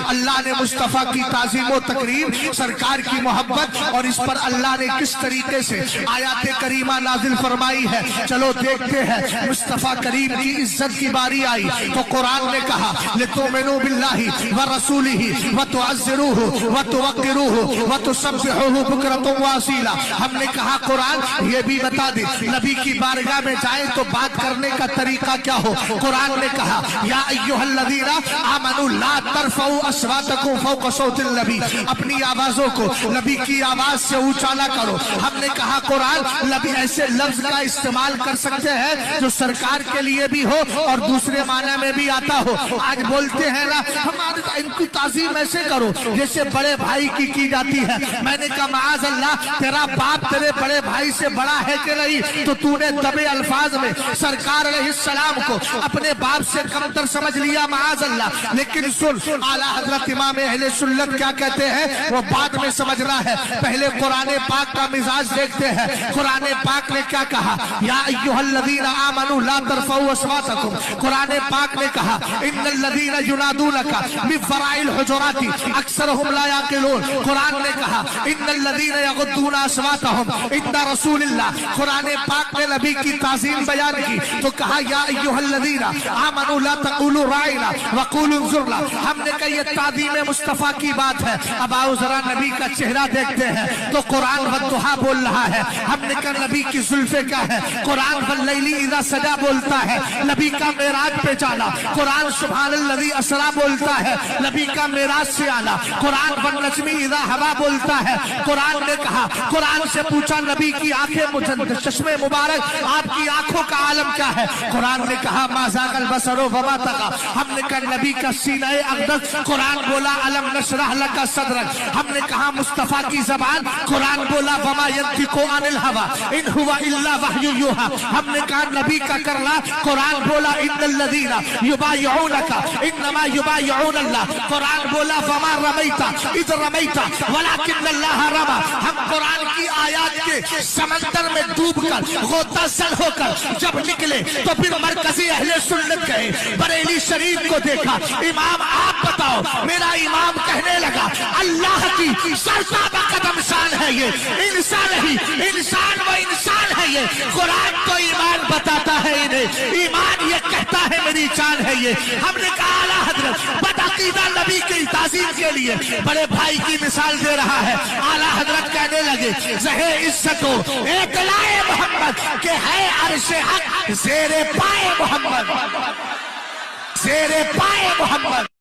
اللہ نے مصطفیٰ کی تعظیم و تکریم، سرکار کی محبت اور اس پر اللہ نے کس طریقے سے آیات کریمہ نازل فرمائی ہے، چلو دیکھتے ہیں۔ مصطفیٰ کریم کی عزت کی باری آئی تو قرآن نے کہا لِتُؤْمِنُوا بِاللَّهِ وَرَسُولِهِ وَتُعَزِّرُوهُ وَتُوَقِّرُوهُ وَتُسَبِّحُوهُ بُكْرَةً وَأَصِيلًا۔ ہم نے کہا قرآن یہ بھی بتا دے نبی کی بارگاہ میں جائیں تو بات کرنے کا طریقہ کیا ہو۔ قرآن نے کہا یا ایھا الذین آمنوا لا ترفعوا اصواتکم فوق صوت النبی، اپنی آوازوں کو نبی کی آواز سے اونچا نہ کرو۔ ہم نے کہا قرآن نبی ایسے لفظ کا استعمال کر سکتے ہیں جو سرکار کے لیے بھی ہو اور دوسرے معنی میں بھی آتا ہو۔ آج بولتے ہیں نا ہمارے ان کی تعظیم ایسے کرو جیسے بڑے بھائی کی جاتی ہے۔ میں نے کہا معاذ اللہ، تیرا باپ تیرے بڑے بھائی سے بڑا ہے کہ نہیں؟ تو تو نے دبے الفاظ میں سرکار علیہ السلام کو اپنے باپ سے کمتر سمجھ لیا، معاذ اللہ۔ لیکن سن اعلیٰ حضرت امام اہل سنت کیا کہتے ہیں، وہ بعد میں سمجھنا ہے، پہلے قرآن پاک کا مزاج دیکھتے ہیں۔ قرآن پاک نے کیا کہا، یا ایھا الذین آمنوا لا ترفعوا اصواتکم، قرآن پاک نے کہا ان الذین ینادونک من وراء الحجرات اکثرهم لا یعقلون، قرآن نے کہا ان الذین یغضون اصواتهم عند رسول اللہ، قرآن پاک نے نبی کی تعظیم بیان کی تو کہا یا ایھا الذین آمنوا لا تقولوا راعنا وقولوا انظرنا۔ ہم نے کہا یہ تعظیم مصطفیٰ کی بات ہے۔ اب آؤ ذرا نبی کا چہرہ دیکھتے ہیں تو قرآن والضحیٰ بول رہا ہے۔ ہم نے کہا نبی کی زلفیں کیا ہے، قرآن واللیل اذا سجا بولتا ہے۔ نبی کا معراج پہ جانا، قرآن سبحان الذی اسریٰ بولتا ہے، نبی کا معراج سے آنا۔ قرآن والنجم اذا ہوا بولتا ہے۔ قرآن نے کہا، قرآن سے پوچھا نبی کی آنکھیں چشم مبارک، آپ کی آنکھوں کا عالم کیا ہے؟ قرآن نے کہا ما ذاق البصر وما طغى۔ ہم نے کہا نبی کا سینہ اقدس، قرآن بولا الم نشرح لک صدرک۔ ہم نے کہا مصطفیٰ کی زبان، قرآن بولا وما ينطق عن الهوى ان هو الا وحی یوحى۔ ہم نے کہا نبی کا کرنا، قرآن بولا ان الذین یبایعونک انما یبایعون اللہ۔ قرآن بولا وما رمیت اذ رمیت ولکن اللہ رمی۔ ہم قرآن کی آیات کے سمندر میں ڈوب کر غوطہ زن ہو کر جب نکلے تو پھر مرکزی اہل سنت گئے، بریلی شریف کو دیکھا، امام آپ بتاؤ، میرا امام کہنے لگا اللہ کی سرتابہ قدم شان ہے یہ، انسان ہی انسان و انسان ہے یہ۔ قرآن تو ایمان بتاتا ہے انہیں، ایمان یہ کہتا ہے میری جان ہے یہ۔ ہم نے کہا اعلیٰ حضرت بدعقیدہ نبی کی تعظیم کے لیے بڑے بھائی کی مثال دے رہا ہے۔ اعلیٰ حضرت کہنے لگے زہے عزت و اطلاع محمد کہ ہے عرش حق زیر پائے محمد، زیر پائے محمد۔